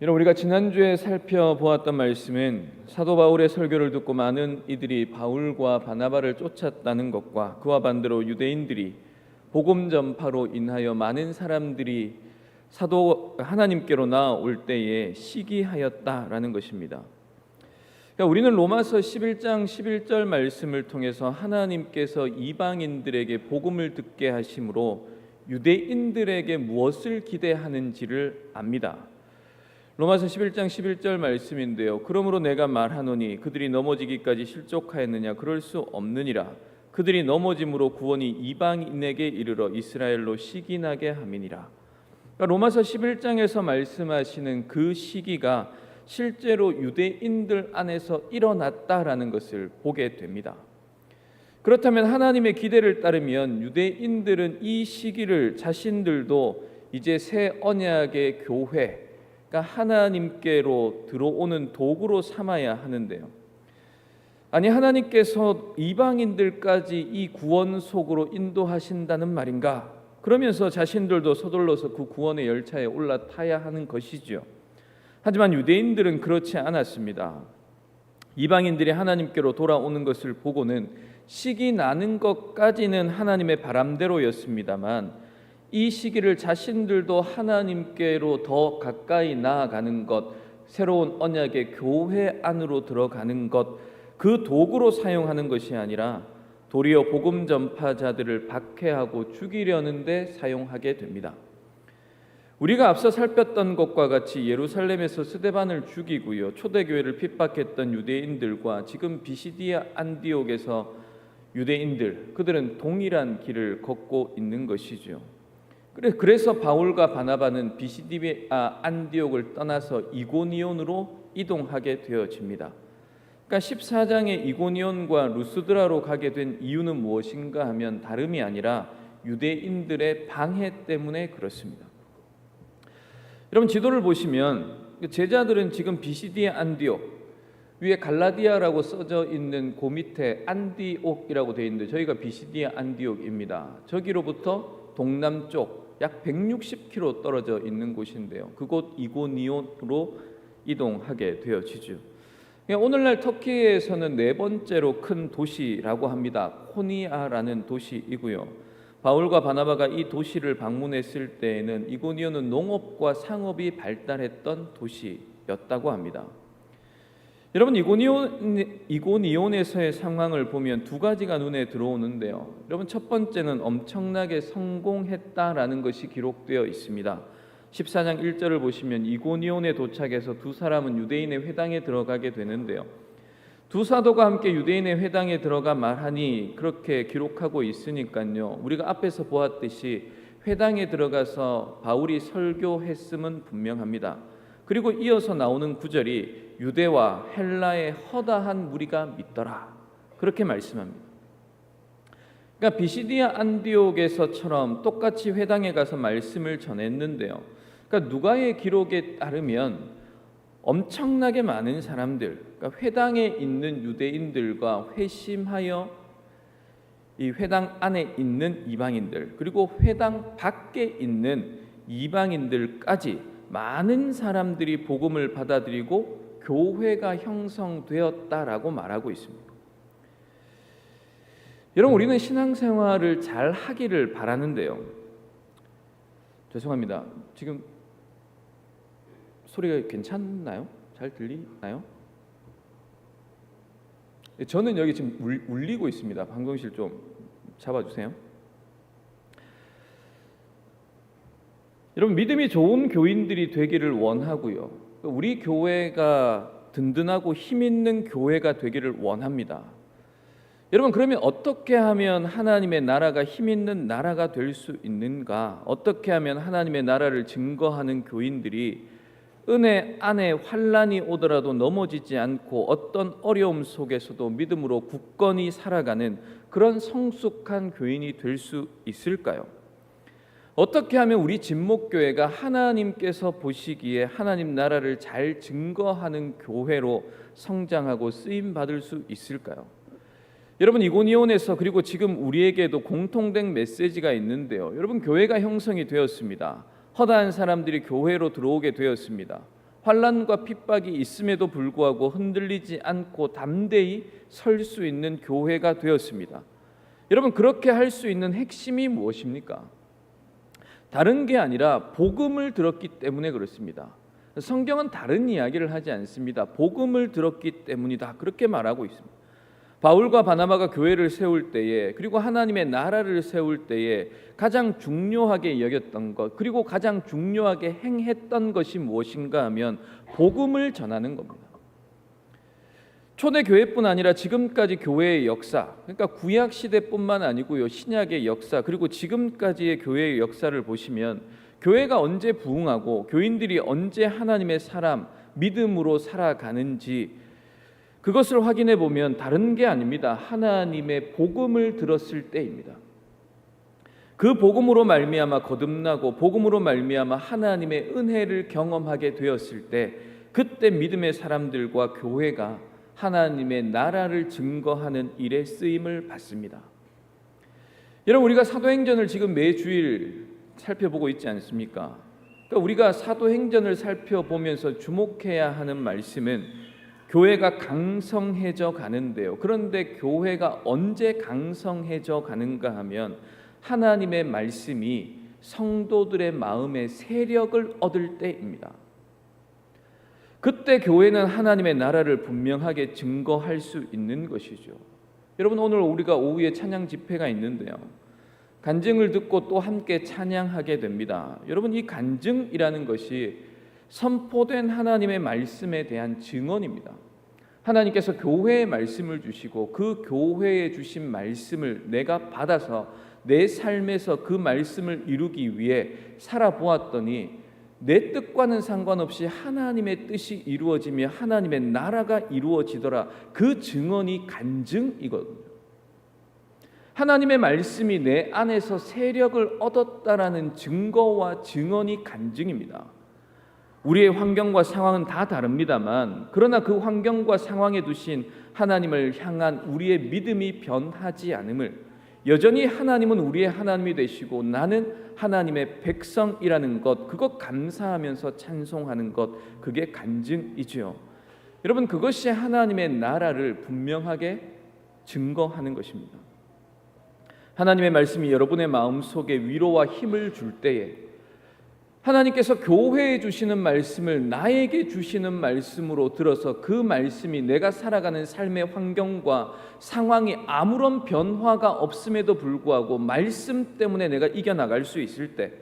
여러분, 우리가 지난주에 살펴보았던 말씀은 사도 바울의 설교를 듣고 많은 이들이 바울과 바나바를 쫓았다는 것과 그와 반대로 유대인들이 복음 전파로 인하여 많은 사람들이 사도 하나님께로 나아올 때에 시기하였다라는 것입니다. 그러니까 우리는 로마서 11장 11절 말씀을 통해서 하나님께서 이방인들에게 복음을 듣게 하심으로 유대인들에게 무엇을 기대하는지를 압니다. 로마서 11장 11절 말씀인데요. 그러므로 내가 말하노니 그들이 넘어지기까지 실족하였느냐? 그럴 수 없느니라. 그들이 넘어짐으로 구원이 이방인에게 이르러 이스라엘로 시기나게 함이니라. 그러니까 로마서 11장에서 말씀하시는 그 시기가 실제로 유대인들 안에서 일어났다라는 것을 보게 됩니다. 그렇다면 하나님의 기대를 따르면 유대인들은 이 시기를 자신들도 이제 새 언약의 교회, 그러니까 하나님께로 들어오는 도구로 삼아야 하는데요. 아니, 하나님께서 이방인들까지 이 구원 속으로 인도하신다는 말인가? 그러면서 자신들도 서둘러서 그 구원의 열차에 올라타야 하는 것이죠. 하지만 유대인들은 그렇지 않았습니다. 이방인들이 하나님께로 돌아오는 것을 보고는 시기 나는 것까지는 하나님의 바람대로였습니다만 이 시기를 자신들도 하나님께로 더 가까이 나아가는 것, 새로운 언약의 교회 안으로 들어가는 것, 그 도구로 사용하는 것이 아니라 도리어 복음 전파자들을 박해하고 죽이려는 데 사용하게 됩니다. 우리가 앞서 살폈던 것과 같이 예루살렘에서 스데반을 죽이고요, 초대교회를 핍박했던 유대인들과 지금 비시디아 안디옥에서 유대인들, 그들은 동일한 길을 걷고 있는 것이죠. 그래서 바울과 바나바는 비시디아 안디옥을 떠나서 이고니온으로 이동하게 되어집니다. 그러니까 14장의 이고니온과 루스드라로 가게 된 이유는 무엇인가 하면 다름이 아니라 유대인들의 방해 때문에 그렇습니다. 여러분, 지도를 보시면 제자들은 지금 비시디아 안디옥, 위에 갈라디아라고 써져 있는 그 밑에 안디옥이라고 되어 있는데 저희가 비시디아 안디옥입니다. 저기로부터 동남쪽 약 160km 떨어져 있는 곳인데요. 그곳 이고니온으로 이동하게 되어지죠. 오늘날 터키에서는 네 번째로 큰 도시라고 합니다. 코니아라는 도시이고요. 바울과 바나바가 이 도시를 방문했을 때에는 이고니온은 농업과 상업이 발달했던 도시였다고 합니다. 여러분, 이고니온에서의 상황을 보면 두 가지가 눈에 들어오는데요. 여러분, 첫 번째는 엄청나게 성공했다라는 것이 기록되어 있습니다. 14장 1절을 보시면 이고니온에 도착해서 두 사람은 유대인의 회당에 들어가게 되는데요. 두 사도가 함께 유대인의 회당에 들어가 말하니 그렇게 기록하고 있으니까요. 우리가 앞에서 보았듯이 회당에 들어가서 바울이 설교했음은 분명합니다. 그리고 이어서 나오는 구절이 유대와 헬라의 허다한 무리가 믿더라, 그렇게 말씀합니다. 그러니까 비시디아 안디옥에서처럼 똑같이 회당에 가서 말씀을 전했는데요. 그러니까 누가의 기록에 따르면 엄청나게 많은 사람들, 그러니까 회당에 있는 유대인들과 회심하여 이 회당 안에 있는 이방인들, 그리고 회당 밖에 있는 이방인들까지 많은 사람들이 복음을 받아들이고 교회가 형성되었다라고 말하고 있습니다. 여러분, 우리는 신앙생활을 잘 하기를 바라는데요. 죄송합니다. 지금 소리가 괜찮나요? 잘 들리나요? 저는 여기 지금 울리고 있습니다. 방송실 좀 잡아주세요. 여러분, 믿음이 좋은 교인들이 되기를 원하고요. 우리 교회가 든든하고 힘 있는 교회가 되기를 원합니다. 여러분, 그러면 어떻게 하면 하나님의 나라가 힘 있는 나라가 될 수 있는가? 어떻게 하면 하나님의 나라를 증거하는 교인들이 은혜 안에 환난이 오더라도 넘어지지 않고 어떤 어려움 속에서도 믿음으로 굳건히 살아가는 그런 성숙한 교인이 될 수 있을까요? 어떻게 하면 우리 진목교회가 하나님께서 보시기에 하나님 나라를 잘 증거하는 교회로 성장하고 쓰임받을 수 있을까요? 여러분, 이고니온에서 그리고 지금 우리에게도 공통된 메시지가 있는데요. 여러분, 교회가 형성이 되었습니다. 허다한 사람들이 교회로 들어오게 되었습니다. 환난과 핍박이 있음에도 불구하고 흔들리지 않고 담대히 설 수 있는 교회가 되었습니다. 여러분, 그렇게 할 수 있는 핵심이 무엇입니까? 다른 게 아니라 복음을 들었기 때문에 그렇습니다. 성경은 다른 이야기를 하지 않습니다. 복음을 들었기 때문이다, 그렇게 말하고 있습니다. 바울과 바나바가 교회를 세울 때에, 그리고 하나님의 나라를 세울 때에 가장 중요하게 여겼던 것, 그리고 가장 중요하게 행했던 것이 무엇인가 하면 복음을 전하는 겁니다. 초대교회뿐 아니라 지금까지 교회의 역사, 그러니까 구약 시대뿐만 아니고요, 신약의 역사, 그리고 지금까지의 교회의 역사를 보시면 교회가 언제 부흥하고 교인들이 언제 하나님의 사람, 믿음으로 살아가는지 그것을 확인해 보면 다른 게 아닙니다. 하나님의 복음을 들었을 때입니다. 그 복음으로 말미암아 거듭나고 복음으로 말미암아 하나님의 은혜를 경험하게 되었을 때, 그때 믿음의 사람들과 교회가 하나님의 나라를 증거하는 일에 쓰임을 받습니다. 여러분, 우리가 사도행전을 지금 매주일 살펴보고 있지 않습니까? 그러니까 우리가 사도행전을 살펴보면서 주목해야 하는 말씀은 교회가 강성해져 가는데요. 그런데 교회가 언제 강성해져 가는가 하면 하나님의 말씀이 성도들의 마음에 세력을 얻을 때입니다. 그때 교회는 하나님의 나라를 분명하게 증거할 수 있는 것이죠. 여러분, 오늘 우리가 오후에 찬양 집회가 있는데요, 간증을 듣고 또 함께 찬양하게 됩니다. 여러분, 이 간증이라는 것이 선포된 하나님의 말씀에 대한 증언입니다. 하나님께서 교회에 말씀을 주시고 그 교회에 주신 말씀을 내가 받아서 내 삶에서 그 말씀을 이루기 위해 살아보았더니 내 뜻과는 상관없이 하나님의 뜻이 이루어지며 하나님의 나라가 이루어지더라. 그 증언이 간증이거든요. 하나님의 말씀이 내 안에서 세력을 얻었다라는 증거와 증언이 간증입니다. 우리의 환경과 상황은 다 다릅니다만, 그러나 그 환경과 상황에 두신 하나님을 향한 우리의 믿음이 변하지 않음을, 여전히 하나님은 우리의 하나님이 되시고 나는 하나님의 백성이라는 것, 그것 감사하면서 찬송하는 것, 그게 간증이지요. 여러분, 그것이 하나님의 나라를 분명하게 증거하는 것입니다. 하나님의 말씀이 여러분의 마음속에 위로와 힘을 줄 때에 하나님께서 교회에 주시는 말씀을 나에게 주시는 말씀으로 들어서 그 말씀이 내가 살아가는 삶의 환경과 상황이 아무런 변화가 없음에도 불구하고 말씀 때문에 내가 이겨나갈 수 있을 때,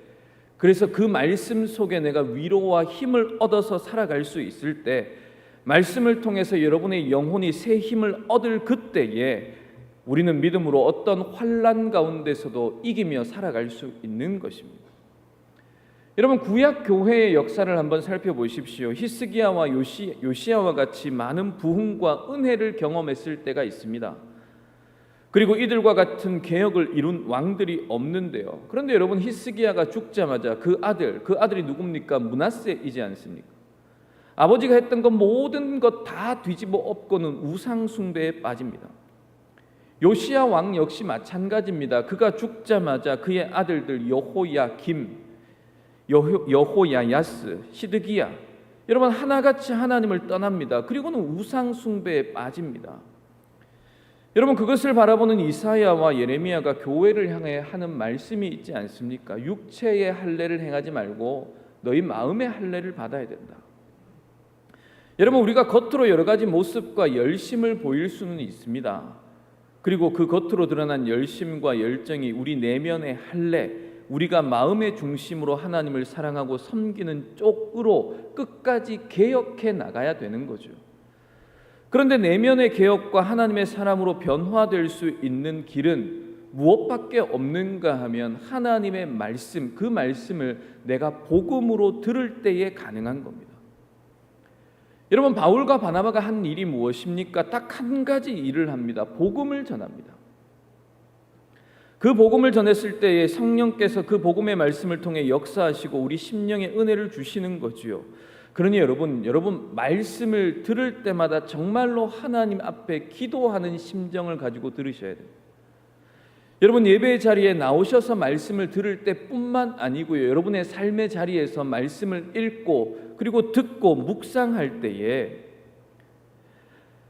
그래서 그 말씀 속에 내가 위로와 힘을 얻어서 살아갈 수 있을 때, 말씀을 통해서 여러분의 영혼이 새 힘을 얻을 그때에 우리는 믿음으로 어떤 환난 가운데서도 이기며 살아갈 수 있는 것입니다. 여러분, 구약 교회의 역사를 한번 살펴보십시오. 히스기야와 요시야와 같이 많은 부흥과 은혜를 경험했을 때가 있습니다. 그리고 이들과 같은 개혁을 이룬 왕들이 없는데요. 그런데 여러분, 히스기야가 죽자마자 그 아들이 누굽니까? 므낫세이지 않습니까? 아버지가 했던 것 모든 것 다 뒤집어 엎고는 우상 숭배에 빠집니다. 요시야 왕 역시 마찬가지입니다. 그가 죽자마자 그의 아들들 여호야김, 여호야야스, 시드기야, 여러분 하나같이 하나님을 떠납니다. 그리고는 우상 숭배에 빠집니다. 여러분, 그것을 바라보는 이사야와 예레미야가 교회를 향해 하는 말씀이 있지 않습니까? 육체의 할례를 행하지 말고 너희 마음의 할례를 받아야 된다. 여러분, 우리가 겉으로 여러 가지 모습과 열심을 보일 수는 있습니다. 그리고 그 겉으로 드러난 열심과 열정이 우리 내면의 할례, 우리가 마음의 중심으로 하나님을 사랑하고 섬기는 쪽으로 끝까지 개혁해 나가야 되는 거죠. 그런데 내면의 개혁과 하나님의 사람으로 변화될 수 있는 길은 무엇밖에 없는가 하면 하나님의 말씀, 그 말씀을 내가 복음으로 들을 때에 가능한 겁니다. 여러분, 바울과 바나바가 한 일이 무엇입니까? 딱 한 가지 일을 합니다. 복음을 전합니다. 그 복음을 전했을 때에 성령께서 그 복음의 말씀을 통해 역사하시고 우리 심령에 은혜를 주시는 거지요. 그러니 여러분 말씀을 들을 때마다 정말로 하나님 앞에 기도하는 심정을 가지고 들으셔야 됩니다. 여러분, 예배의 자리에 나오셔서 말씀을 들을 때뿐만 아니고요, 여러분의 삶의 자리에서 말씀을 읽고 그리고 듣고 묵상할 때에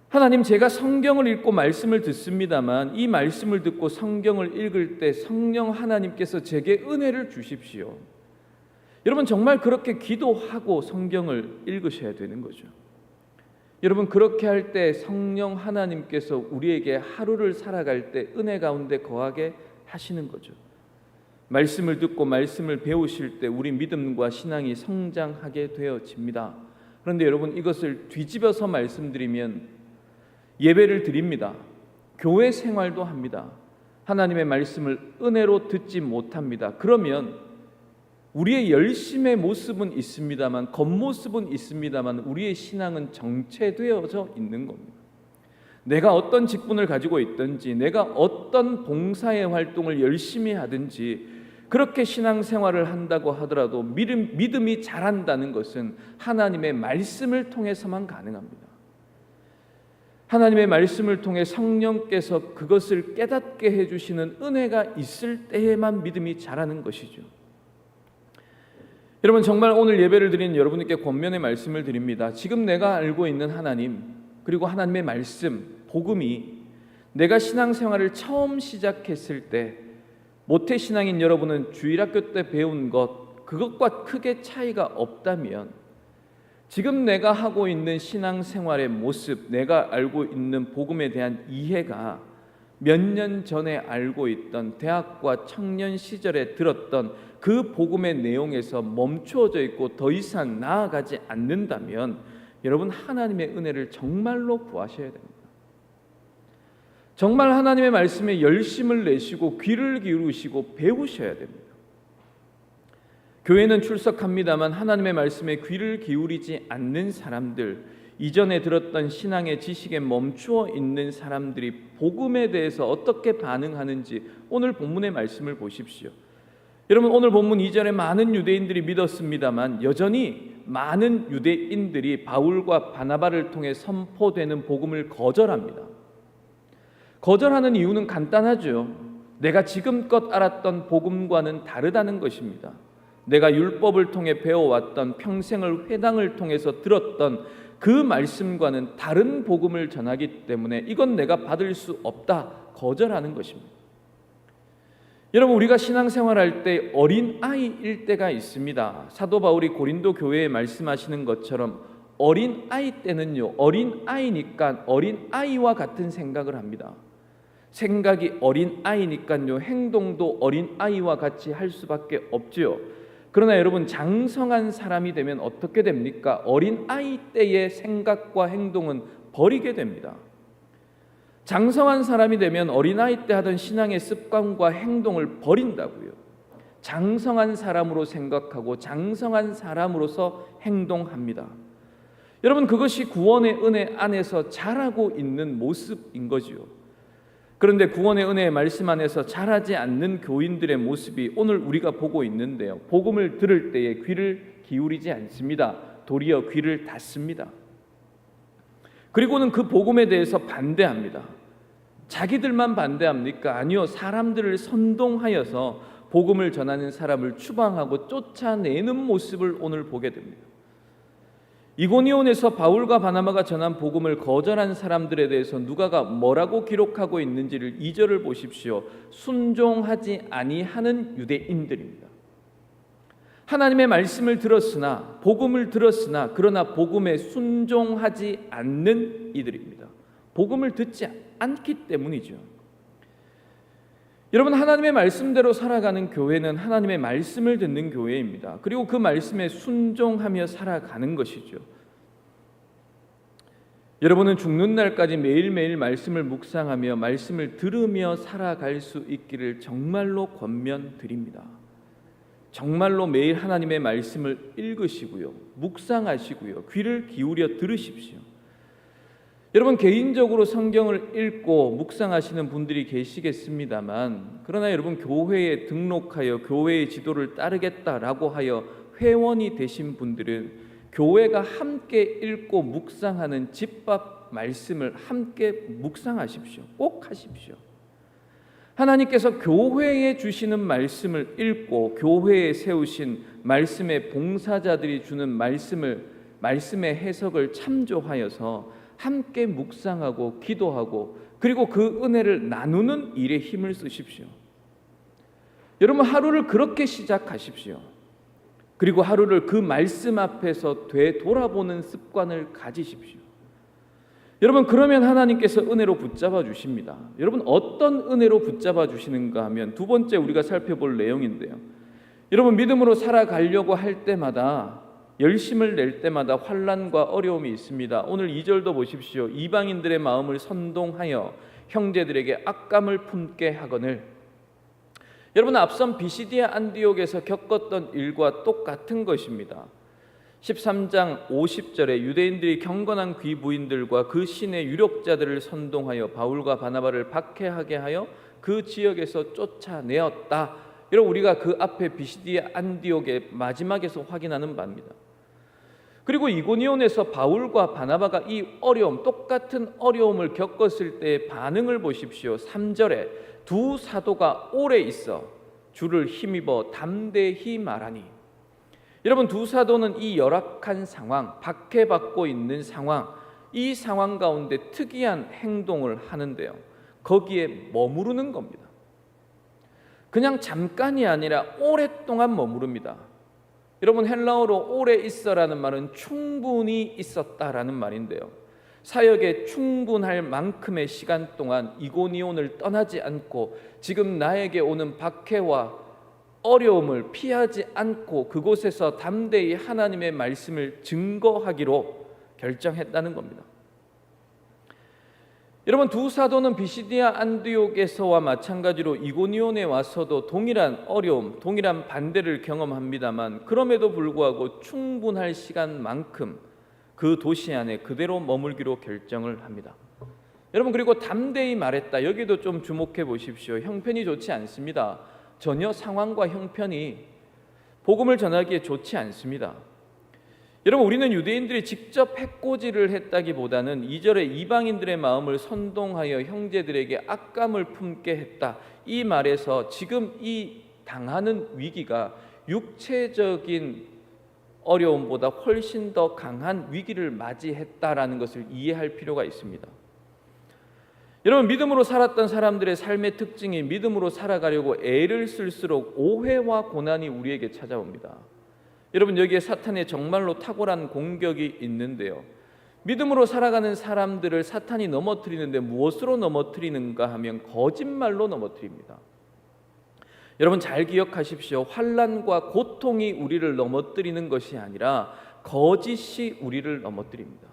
하나님, 제가 성경을 읽고 말씀을 듣습니다만 이 말씀을 듣고 성경을 읽을 때 성령 하나님께서 제게 은혜를 주십시오. 여러분, 정말 그렇게 기도하고 성경을 읽으셔야 되는 거죠. 여러분, 그렇게 할 때 성령 하나님께서 우리에게 하루를 살아갈 때 은혜 가운데 거하게 하시는 거죠. 말씀을 듣고 말씀을 배우실 때 우리 믿음과 신앙이 성장하게 되어집니다. 그런데 여러분, 이것을 뒤집어서 말씀드리면 예배를 드립니다. 교회 생활도 합니다. 하나님의 말씀을 은혜로 듣지 못합니다. 그러면 우리의 열심의 모습은 있습니다만, 겉모습은 있습니다만 우리의 신앙은 정체되어져 있는 겁니다. 내가 어떤 직분을 가지고 있든지, 내가 어떤 봉사의 활동을 열심히 하든지, 그렇게 신앙생활을 한다고 하더라도 믿음이 자란다는 것은 하나님의 말씀을 통해서만 가능합니다. 하나님의 말씀을 통해 성령께서 그것을 깨닫게 해주시는 은혜가 있을 때에만 믿음이 자라는 것이죠. 여러분, 정말 오늘 예배를 드리는 여러분께 권면의 말씀을 드립니다. 지금 내가 알고 있는 하나님, 그리고 하나님의 말씀, 복음이 내가 신앙생활을 처음 시작했을 때 모태신앙인 여러분은 주일학교 때 배운 것, 그것과 크게 차이가 없다면 지금 내가 하고 있는 신앙생활의 모습, 내가 알고 있는 복음에 대한 이해가 몇 년 전에 알고 있던 대학과 청년 시절에 들었던 그 복음의 내용에서 멈추어져 있고 더 이상 나아가지 않는다면 여러분, 하나님의 은혜를 정말로 구하셔야 됩니다. 정말 하나님의 말씀에 열심을 내시고 귀를 기울이시고 배우셔야 됩니다. 교회는 출석합니다만 하나님의 말씀에 귀를 기울이지 않는 사람들, 이전에 들었던 신앙의 지식에 멈추어 있는 사람들이 복음에 대해서 어떻게 반응하는지 오늘 본문의 말씀을 보십시오. 여러분, 오늘 본문 2절에 많은 유대인들이 믿었습니다만 여전히 많은 유대인들이 바울과 바나바를 통해 선포되는 복음을 거절합니다. 거절하는 이유는 간단하죠. 내가 지금껏 알았던 복음과는 다르다는 것입니다. 내가 율법을 통해 배워왔던, 평생을 회당을 통해서 들었던 그 말씀과는 다른 복음을 전하기 때문에 이건 내가 받을 수 없다, 거절하는 것입니다. 여러분, 우리가 신앙생활할 때 어린아이일 때가 있습니다. 사도 바울이 고린도 교회에 말씀하시는 것처럼 어린아이 때는요, 어린아이니까 어린아이와 같은 생각을 합니다. 생각이 어린아이니까요, 행동도 어린아이와 같이 할 수밖에 없지요. 그러나 여러분, 장성한 사람이 되면 어떻게 됩니까? 어린아이 때의 생각과 행동은 버리게 됩니다. 장성한 사람이 되면 어린아이 때 하던 신앙의 습관과 행동을 버린다고요. 장성한 사람으로 생각하고 장성한 사람으로서 행동합니다. 여러분, 그것이 구원의 은혜 안에서 자라고 있는 모습인 거지요. 그런데 구원의 은혜의 말씀 안에서 자라지 않는 교인들의 모습이 오늘 우리가 보고 있는데요, 복음을 들을 때에 귀를 기울이지 않습니다. 도리어 귀를 닫습니다. 그리고는 그 복음에 대해서 반대합니다. 자기들만 반대합니까? 아니요, 사람들을 선동하여서 복음을 전하는 사람을 추방하고 쫓아내는 모습을 오늘 보게 됩니다. 이고니온에서 바울과 바나바가 전한 복음을 거절한 사람들에 대해서 누가가 뭐라고 기록하고 있는지를 2절을 보십시오. 순종하지 아니하는 유대인들입니다. 하나님의 말씀을 들었으나, 복음을 들었으나 그러나 복음에 순종하지 않는 이들입니다. 복음을 듣지 않기 때문이죠. 여러분, 하나님의 말씀대로 살아가는 교회는 하나님의 말씀을 듣는 교회입니다. 그리고 그 말씀에 순종하며 살아가는 것이죠. 여러분은 죽는 날까지 매일매일 말씀을 묵상하며 말씀을 들으며 살아갈 수 있기를 정말로 권면드립니다. 정말로 매일 하나님의 말씀을 읽으시고요, 묵상하시고요, 귀를 기울여 들으십시오. 여러분, 개인적으로 성경을 읽고 묵상하시는 분들이 계시겠습니다만, 그러나 여러분, 교회에 등록하여 교회의 지도를 따르겠다라고 하여 회원이 되신 분들은 교회가 함께 읽고 묵상하는 집밥 말씀을 함께 묵상하십시오. 꼭 하십시오. 하나님께서 교회에 주시는 말씀을 읽고 교회에 세우신 말씀의 봉사자들이 주는 말씀의 해석을 참조하여서 함께 묵상하고 기도하고 그리고 그 은혜를 나누는 일에 힘을 쓰십시오. 여러분, 하루를 그렇게 시작하십시오. 그리고 하루를 그 말씀 앞에서 되돌아보는 습관을 가지십시오. 여러분, 그러면 하나님께서 은혜로 붙잡아 주십니다. 여러분, 어떤 은혜로 붙잡아 주시는가 하면 두 번째 우리가 살펴볼 내용인데요. 여러분, 믿음으로 살아가려고 할 때마다, 열심을 낼 때마다 환난과 어려움이 있습니다. 오늘 2절도 보십시오. 이방인들의 마음을 선동하여 형제들에게 악감을 품게 하거늘. 여러분, 앞선 비시디아 안디옥에서 겪었던 일과 똑같은 것입니다. 13장 50절에 유대인들이 경건한 귀부인들과 그 신의 유력자들을 선동하여 바울과 바나바를 박해하게 하여 그 지역에서 쫓아내었다. 여러분, 우리가 그 앞에 비시디아 안디옥의 마지막에서 확인하는 바입니다. 그리고 이고니온에서 바울과 바나바가 이 어려움, 똑같은 어려움을 겪었을 때의 반응을 보십시오. 3절에 두 사도가 오래 있어 주를 힘입어 담대히 말하니. 여러분, 두 사도는 이 열악한 상황, 박해받고 있는 상황, 이 상황 가운데 특이한 행동을 하는데요, 거기에 머무르는 겁니다. 그냥 잠깐이 아니라 오랫동안 머무릅니다. 여러분, 헬라어로 오래 있어라는 말은 충분히 있었다라는 말인데요, 사역에 충분할 만큼의 시간 동안 이고니온을 떠나지 않고 지금 나에게 오는 박해와 어려움을 피하지 않고 그곳에서 담대히 하나님의 말씀을 증거하기로 결정했다는 겁니다. 여러분, 두 사도는 비시디아 안디옥에서와 마찬가지로 이고니온에 와서도 동일한 어려움, 동일한 반대를 경험합니다만 그럼에도 불구하고 충분할 시간만큼 그 도시 안에 그대로 머물기로 결정을 합니다. 여러분, 그리고 담대히 말했다. 여기도 좀 주목해 보십시오. 형편이 좋지 않습니다. 전혀 상황과 형편이 복음을 전하기에 좋지 않습니다. 여러분, 우리는 유대인들이 직접 해코지를 했다기보다는 2절에 이방인들의 마음을 선동하여 형제들에게 악감을 품게 했다, 이 말에서 지금 이 당하는 위기가 육체적인 어려움보다 훨씬 더 강한 위기를 맞이했다라는 것을 이해할 필요가 있습니다. 여러분, 믿음으로 살았던 사람들의 삶의 특징이 믿음으로 살아가려고 애를 쓸수록 오해와 고난이 우리에게 찾아옵니다. 여러분, 여기에 사탄의 정말로 탁월한 공격이 있는데요, 믿음으로 살아가는 사람들을 사탄이 넘어뜨리는데 무엇으로 넘어뜨리는가 하면 거짓말로 넘어뜨립니다. 여러분, 잘 기억하십시오. 환난과 고통이 우리를 넘어뜨리는 것이 아니라 거짓이 우리를 넘어뜨립니다.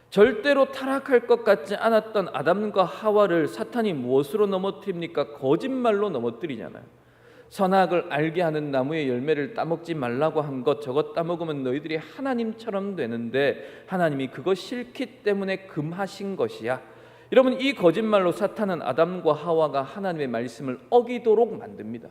절대로 타락할 것 같지 않았던 아담과 하와를 사탄이 무엇으로 넘어뜨립니까? 거짓말로 넘어뜨리잖아요. 선악을 알게 하는 나무의 열매를 따먹지 말라고 한 것, 저것 따먹으면 너희들이 하나님처럼 되는데 하나님이 그거 싫기 때문에 금하신 것이야. 여러분, 이 거짓말로 사탄은 아담과 하와가 하나님의 말씀을 어기도록 만듭니다.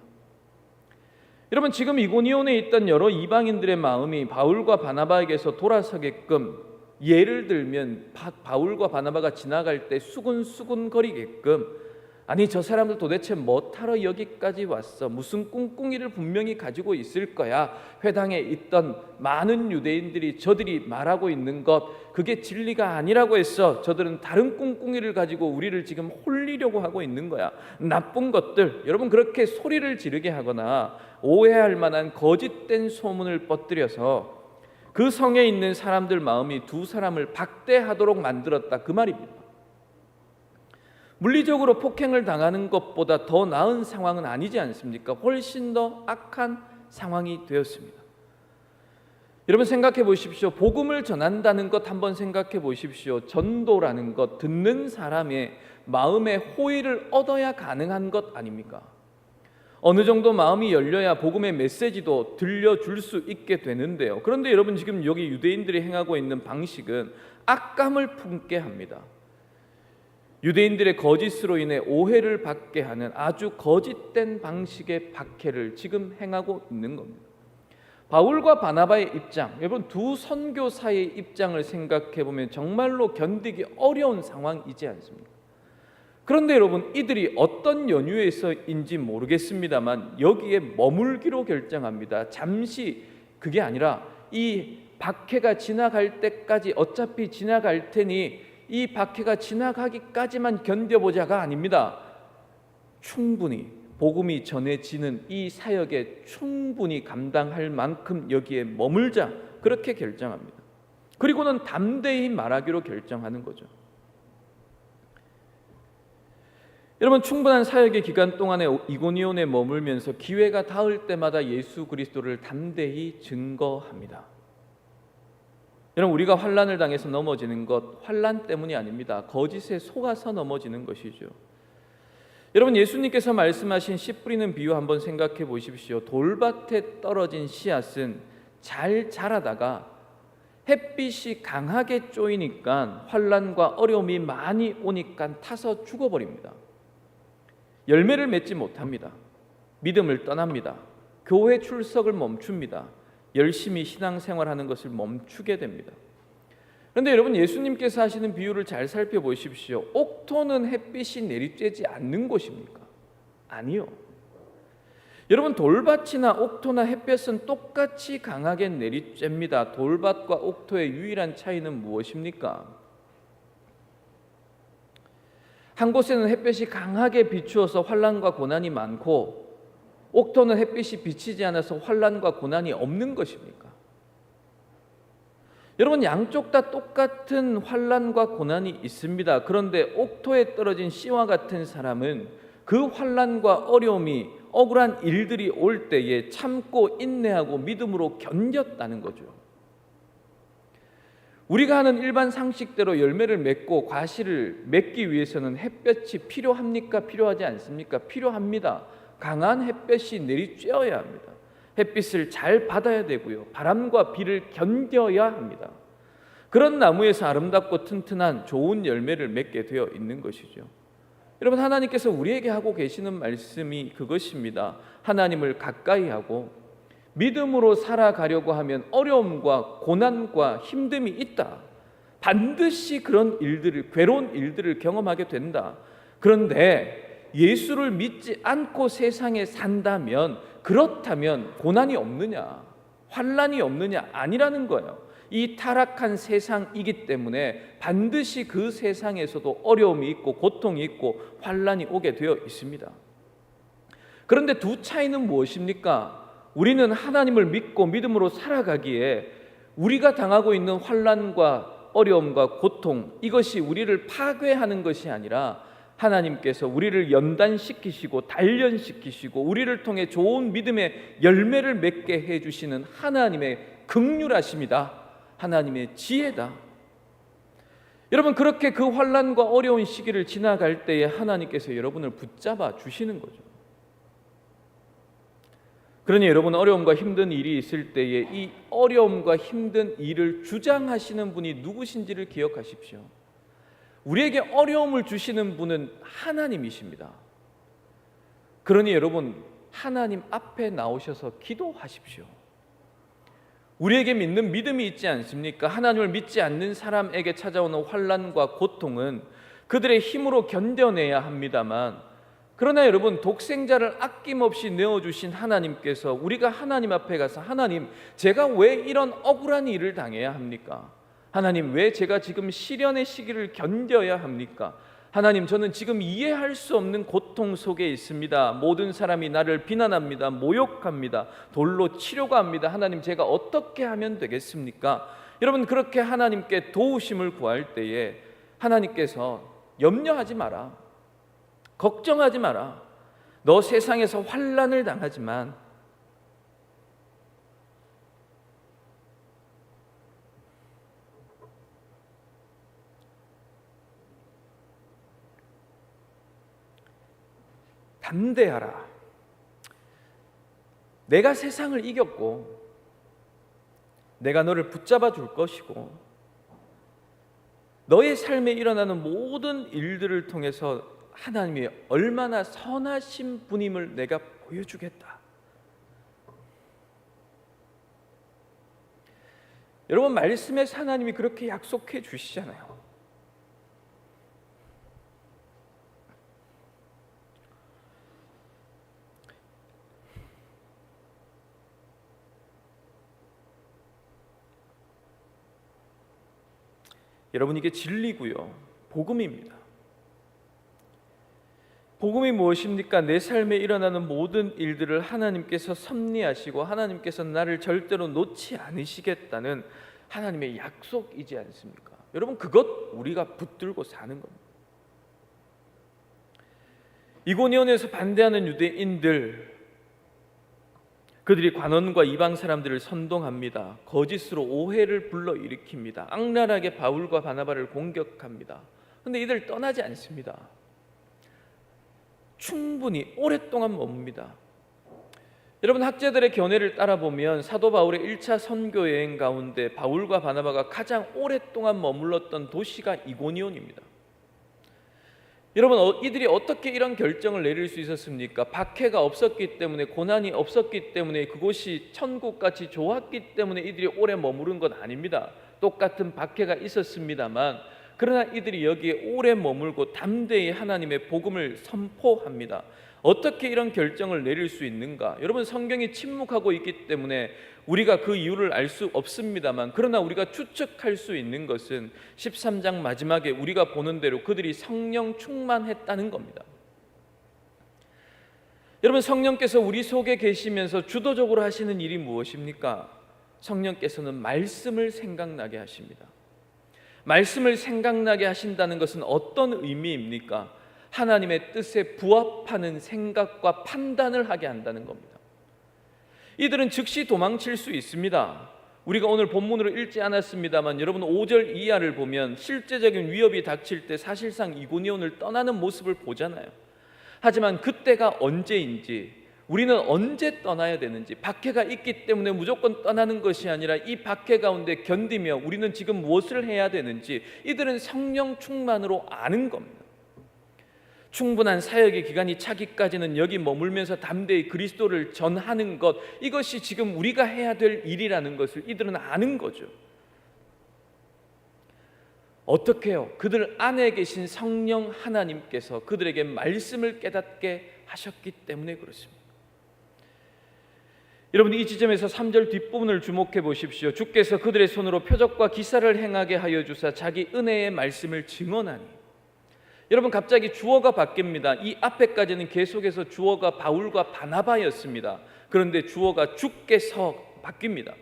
여러분, 지금 이고니온에 있던 여러 이방인들의 마음이 바울과 바나바에게서 돌아서게끔, 예를 들면 바울과 바나바가 지나갈 때 수근수근 거리게끔, 아니 저 사람들 도대체 뭐 타러 여기까지 왔어? 무슨 꿍꿍이를 분명히 가지고 있을 거야. 회당에 있던 많은 유대인들이 저들이 말하고 있는 것, 그게 진리가 아니라고 했어. 저들은 다른 꿍꿍이를 가지고 우리를 지금 홀리려고 하고 있는 거야. 나쁜 것들. 여러분, 그렇게 소리를 지르게 하거나 오해할 만한 거짓된 소문을 뻗들여서 그 성에 있는 사람들 마음이 두 사람을 박대하도록 만들었다, 그 말입니다. 물리적으로 폭행을 당하는 것보다 더 나은 상황은 아니지 않습니까? 훨씬 더 악한 상황이 되었습니다. 여러분, 생각해 보십시오. 복음을 전한다는 것 한번 생각해 보십시오. 전도라는 것, 듣는 사람의 마음의 호의를 얻어야 가능한 것 아닙니까? 어느 정도 마음이 열려야 복음의 메시지도 들려줄 수 있게 되는데요. 그런데 여러분, 지금 여기 유대인들이 행하고 있는 방식은 악감을 품게 합니다. 유대인들의 거짓으로 인해 오해를 받게 하는 아주 거짓된 방식의 박해를 지금 행하고 있는 겁니다. 바울과 바나바의 입장, 여러분, 두 선교사의 입장을 생각해 보면 정말로 견디기 어려운 상황이지 않습니까? 그런데 여러분, 이들이 어떤 연유에서인지 모르겠습니다만 여기에 머물기로 결정합니다. 잠시, 그게 아니라 이 박해가 지나갈 때까지 어차피 지나갈 테니 이 박해가 지나가기까지만 견뎌보자가 아닙니다. 충분히 복음이 전해지는 이 사역에 충분히 감당할 만큼 여기에 머물자, 그렇게 결정합니다. 그리고는 담대히 말하기로 결정하는 거죠. 여러분, 충분한 사역의 기간 동안에 이고니온에 머물면서 기회가 닿을 때마다 예수 그리스도를 담대히 증거합니다. 여러분, 우리가 환난을 당해서 넘어지는 것, 환난 때문이 아닙니다. 거짓에 속아서 넘어지는 것이죠. 여러분, 예수님께서 말씀하신 씨 뿌리는 비유 한번 생각해 보십시오. 돌밭에 떨어진 씨앗은 잘 자라다가 햇빛이 강하게 쪼이니까 환난과 어려움이 많이 오니까 타서 죽어버립니다. 열매를 맺지 못합니다. 믿음을 떠납니다. 교회 출석을 멈춥니다. 열심히 신앙생활하는 것을 멈추게 됩니다. 그런데 여러분, 예수님께서 하시는 비유를 잘 살펴보십시오. 옥토는 햇빛이 내리쬐지 않는 곳입니까? 아니요. 여러분, 돌밭이나 옥토나 햇볕은 똑같이 강하게 내리쬐입니다. 돌밭과 옥토의 유일한 차이는 무엇입니까? 한 곳에는 햇볕이 강하게 비추어서 환난과 고난이 많고, 옥토는 햇빛이 비치지 않아서 환난과 고난이 없는 것입니까? 여러분, 양쪽 다 똑같은 환난과 고난이 있습니다. 그런데 옥토에 떨어진 씨와 같은 사람은 그 환난과 어려움이, 억울한 일들이 올 때에 참고 인내하고 믿음으로 견뎠다는 거죠. 우리가 하는 일반 상식대로 열매를 맺고 과실을 맺기 위해서는 햇볕이 필요합니까? 필요하지 않습니까? 필요합니다. 강한 햇볕이 내리쬐어야 합니다. 햇빛을 잘 받아야 되고요. 바람과 비를 견뎌야 합니다. 그런 나무에서 아름답고 튼튼한 좋은 열매를 맺게 되어 있는 것이죠. 여러분, 하나님께서 우리에게 하고 계시는 말씀이 그것입니다. 하나님을 가까이 하고 믿음으로 살아가려고 하면 어려움과 고난과 힘듦이 있다. 반드시 그런 일들을, 괴로운 일들을 경험하게 된다. 그런데 예수를 믿지 않고 세상에 산다면, 그렇다면 고난이 없느냐, 환난이 없느냐? 아니라는 거예요. 이 타락한 세상이기 때문에 반드시 그 세상에서도 어려움이 있고 고통이 있고 환난이 오게 되어 있습니다. 그런데 두 차이는 무엇입니까? 우리는 하나님을 믿고 믿음으로 살아가기에 우리가 당하고 있는 환난과 어려움과 고통, 이것이 우리를 파괴하는 것이 아니라 하나님께서 우리를 연단시키시고 단련시키시고 우리를 통해 좋은 믿음의 열매를 맺게 해주시는 하나님의 긍휼하심이다. 하나님의 지혜다. 여러분, 그렇게 그 환난과 어려운 시기를 지나갈 때에 하나님께서 여러분을 붙잡아 주시는 거죠. 그러니 여러분, 어려움과 힘든 일이 있을 때에 이 어려움과 힘든 일을 주장하시는 분이 누구신지를 기억하십시오. 우리에게 어려움을 주시는 분은 하나님이십니다. 그러니 여러분, 하나님 앞에 나오셔서 기도하십시오. 우리에게 믿는 믿음이 있지 않습니까? 하나님을 믿지 않는 사람에게 찾아오는 환난과 고통은 그들의 힘으로 견뎌내야 합니다만, 그러나 여러분, 독생자를 아낌없이 내어주신 하나님께서 우리가 하나님 앞에 가서, 하나님, 제가 왜 이런 억울한 일을 당해야 합니까? 하나님, 왜 제가 지금 시련의 시기를 견뎌야 합니까? 하나님, 저는 지금 이해할 수 없는 고통 속에 있습니다. 모든 사람이 나를 비난합니다. 모욕합니다. 돌로 치려고 합니다. 하나님, 제가 어떻게 하면 되겠습니까? 여러분, 그렇게 하나님께 도우심을 구할 때에 하나님께서 염려하지 마라, 걱정하지 마라, 너 세상에서 환난을 당하지만 담대하라. 내가 세상을 이겼고 내가 너를 붙잡아 줄 것이고 너의 삶에 일어나는 모든 일들을 통해서 하나님이 얼마나 선하신 분임을 내가 보여주겠다. 여러분, 말씀에서 하나님이 그렇게 약속해 주시잖아요. 여러분, 이게 진리고요, 복음입니다. 복음이 무엇입니까? 내 삶에 일어나는 모든 일들을 하나님께서 섭리하시고 하나님께서 나를 절대로 놓지 않으시겠다는 하나님의 약속이지 않습니까? 여러분, 그것 우리가 붙들고 사는 겁니다. 이고니온에서 반대하는 유대인들, 그들이 관원과 이방 사람들을 선동합니다. 거짓으로 오해를 불러일으킵니다. 악랄하게 바울과 바나바를 공격합니다. 그런데 이들 떠나지 않습니다. 충분히 오랫동안 머뭅니다. 여러분, 학자들의 견해를 따라보면 사도 바울의 1차 선교 여행 가운데 바울과 바나바가 가장 오랫동안 머물렀던 도시가 이고니온입니다. 여러분, 이들이 어떻게 이런 결정을 내릴 수 있었습니까? 박해가 없었기 때문에, 고난이 없었기 때문에, 그곳이 천국같이 좋았기 때문에 이들이 오래 머무른 건 아닙니다. 똑같은 박해가 있었습니다만, 그러나 이들이 여기에 오래 머물고 담대히 하나님의 복음을 선포합니다. 어떻게 이런 결정을 내릴 수 있는가? 여러분, 성경이 침묵하고 있기 때문에 우리가 그 이유를 알 수 없습니다만, 그러나 우리가 추측할 수 있는 것은 13장 마지막에 우리가 보는 대로 그들이 성령 충만했다는 겁니다. 여러분, 성령께서 우리 속에 계시면서 주도적으로 하시는 일이 무엇입니까? 성령께서는 말씀을 생각나게 하십니다. 말씀을 생각나게 하신다는 것은 어떤 의미입니까? 하나님의 뜻에 부합하는 생각과 판단을 하게 한다는 겁니다. 이들은 즉시 도망칠 수 있습니다. 우리가 오늘 본문으로 읽지 않았습니다만, 여러분 5절 이하를 보면 실제적인 위협이 닥칠 때 사실상 이고니온을 떠나는 모습을 보잖아요. 하지만 그때가 언제인지, 우리는 언제 떠나야 되는지, 박해가 있기 때문에 무조건 떠나는 것이 아니라 이 박해 가운데 견디며 우리는 지금 무엇을 해야 되는지 이들은 성령 충만으로 아는 겁니다. 충분한 사역의 기간이 차기까지는 여기 머물면서 담대히 그리스도를 전하는 것, 이것이 지금 우리가 해야 될 일이라는 것을 이들은 아는 거죠. 어떻게 해요? 그들 안에 계신 성령 하나님께서 그들에게 말씀을 깨닫게 하셨기 때문에 그렇습니다. 여러분, 이 지점에서 3절 뒷부분을 주목해 보십시오. 주께서 그들의 손으로 표적과 기사를 행하게 하여 주사 자기 은혜의 말씀을 증언하니. 여러분, 갑자기 주어가 바뀝니다. 이 앞에까지는 계속해서 주어가 바울과 바나바였습니다. 그런데 주어가 주께서 바뀝니다.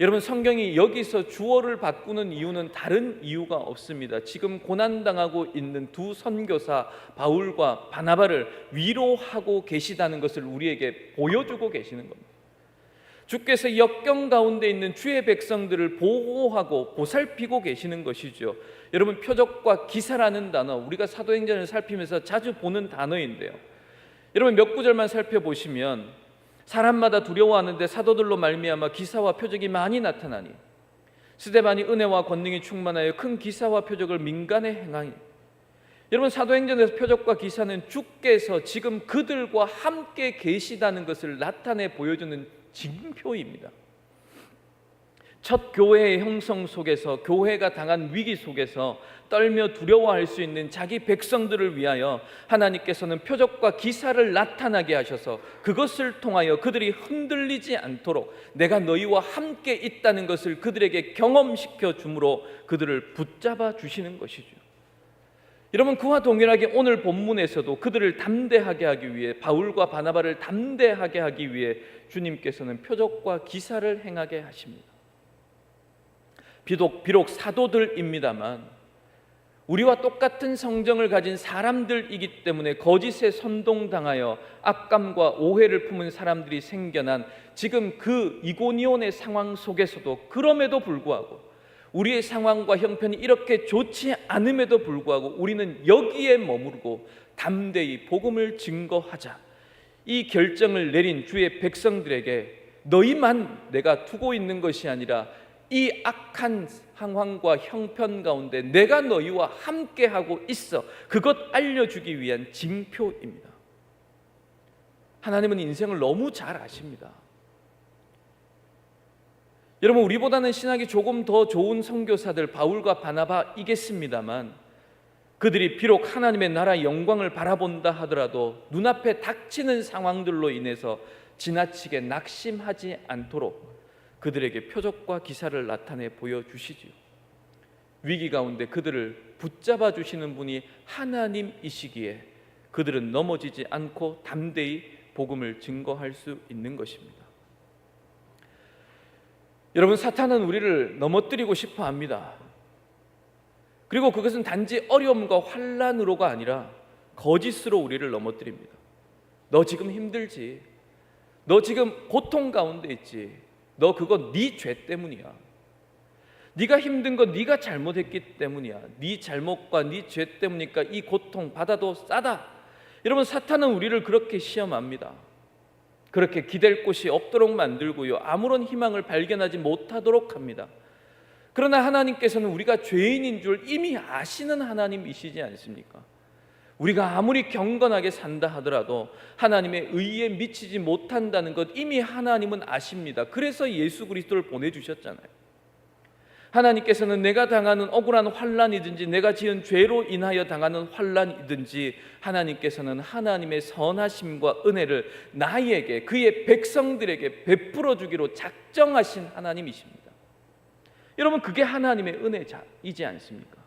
여러분, 성경이 여기서 주어를 바꾸는 이유는 다른 이유가 없습니다. 지금 고난당하고 있는 두 선교사 바울과 바나바를 위로하고 계시다는 것을 우리에게 보여주고 계시는 겁니다. 주께서 역경 가운데 있는 주의 백성들을 보호하고 보살피고 계시는 것이죠. 여러분, 표적과 기사라는 단어, 우리가 사도행전을 살피면서 자주 보는 단어인데요. 여러분, 몇 구절만 살펴보시면 사람마다 두려워하는데 사도들로 말미암아 기사와 표적이 많이 나타나니 스데반이 은혜와 권능이 충만하여 큰 기사와 표적을 민간에 행하니. 여러분, 사도행전에서 표적과 기사는 주께서 지금 그들과 함께 계시다는 것을 나타내 보여주는 징표입니다. 첫 교회의 형성 속에서, 교회가 당한 위기 속에서 떨며 두려워할 수 있는 자기 백성들을 위하여 하나님께서는 표적과 기사를 나타나게 하셔서 그것을 통하여 그들이 흔들리지 않도록 내가 너희와 함께 있다는 것을 그들에게 경험시켜 주므로 그들을 붙잡아 주시는 것이죠. 여러분, 그와 동일하게 오늘 본문에서도 그들을 담대하게 하기 위해, 바울과 바나바를 담대하게 하기 위해 주님께서는 표적과 기사를 행하게 하십니다. 비록 사도들입니다만 우리와 똑같은 성정을 가진 사람들이기 때문에 거짓에 선동당하여 악감과 오해를 품은 사람들이 생겨난 지금 그 이고니온의 상황 속에서도, 그럼에도 불구하고 우리의 상황과 형편이 이렇게 좋지 않음에도 불구하고 우리는 여기에 머무르고 담대히 복음을 증거하자, 이 결정을 내린 주의 백성들에게 너희만 내가 두고 있는 것이 아니라 이 악한 상황과 형편 가운데 내가 너희와 함께하고 있어, 그것 알려주기 위한 징표입니다. 하나님은 인생을 너무 잘 아십니다. 여러분, 우리보다는 신학이 조금 더 좋은 선교사들 바울과 바나바이겠습니다만 그들이 비록 하나님의 나라의 영광을 바라본다 하더라도 눈앞에 닥치는 상황들로 인해서 지나치게 낙심하지 않도록 그들에게 표적과 기사를 나타내 보여주시지요. 위기 가운데 그들을 붙잡아 주시는 분이 하나님이시기에 그들은 넘어지지 않고 담대히 복음을 증거할 수 있는 것입니다. 여러분, 사탄은 우리를 넘어뜨리고 싶어 합니다. 그리고 그것은 단지 어려움과 환난으로가 아니라 거짓으로 우리를 넘어뜨립니다. 너 지금 힘들지? 너 지금 고통 가운데 있지? 너 그거 네 죄 때문이야. 네가 힘든 건 네가 잘못했기 때문이야. 네 잘못과 네 죄 때문이니까 이 고통 받아도 싸다. 여러분, 사탄은 우리를 그렇게 시험합니다. 그렇게 기댈 곳이 없도록 만들고요, 아무런 희망을 발견하지 못하도록 합니다. 그러나 하나님께서는 우리가 죄인인 줄 이미 아시는 하나님이시지 않습니까? 우리가 아무리 경건하게 산다 하더라도 하나님의 의에 미치지 못한다는 것 이미 하나님은 아십니다. 그래서 예수 그리스도를 보내주셨잖아요. 하나님께서는 내가 당하는 억울한 환난이든지 내가 지은 죄로 인하여 당하는 환난이든지 하나님께서는 하나님의 선하심과 은혜를 나에게, 그의 백성들에게 베풀어 주기로 작정하신 하나님이십니다. 여러분, 그게 하나님의 은혜이지 않습니까?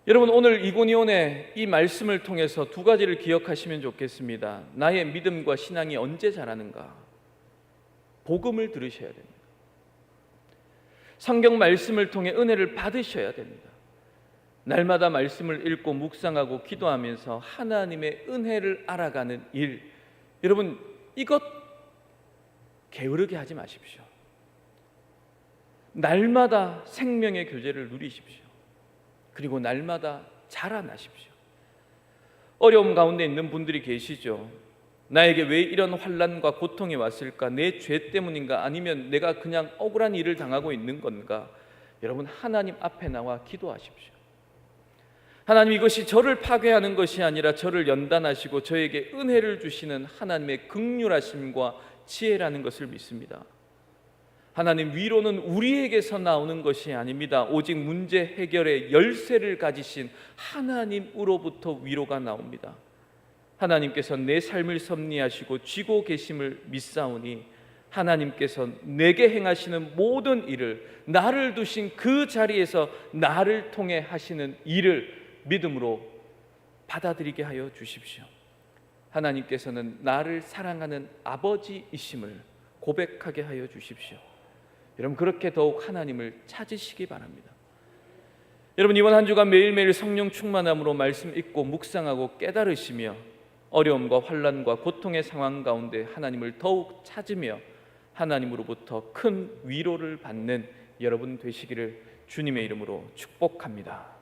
여러분, 오늘 이고니온의 이 말씀을 통해서 두 가지를 기억하시면 좋겠습니다. 나의 믿음과 신앙이 언제 자라는가? 복음을 들으셔야 됩니다. 성경 말씀을 통해 은혜를 받으셔야 됩니다. 날마다 말씀을 읽고 묵상하고 기도하면서 하나님의 은혜를 알아가는 일, 여러분, 이것 게으르게 하지 마십시오. 날마다 생명의 교제를 누리십시오. 그리고 날마다 자라나십시오. 어려움 가운데 있는 분들이 계시죠. 나에게 왜 이런 환난과 고통이 왔을까? 내 죄 때문인가? 아니면 내가 그냥 억울한 일을 당하고 있는 건가? 여러분, 하나님 앞에 나와 기도하십시오. 하나님, 이것이 저를 파괴하는 것이 아니라 저를 연단하시고 저에게 은혜를 주시는 하나님의 긍휼하심과 지혜라는 것을 믿습니다. 하나님, 위로는 우리에게서 나오는 것이 아닙니다. 오직 문제 해결의 열쇠를 가지신 하나님으로부터 위로가 나옵니다. 하나님께서 내 삶을 섭리하시고 쥐고 계심을 믿사오니 하나님께서 내게 행하시는 모든 일을, 나를 두신 그 자리에서 나를 통해 하시는 일을 믿음으로 받아들이게 하여 주십시오. 하나님께서는 나를 사랑하는 아버지이심을 고백하게 하여 주십시오. 여러분, 그렇게 더욱 하나님을 찾으시기 바랍니다. 여러분, 이번 한 주간 매일매일 성령 충만함으로 말씀 읽고 묵상하고 깨달으시며 어려움과 환난과 고통의 상황 가운데 하나님을 더욱 찾으며 하나님으로부터 큰 위로를 받는 여러분 되시기를 주님의 이름으로 축복합니다.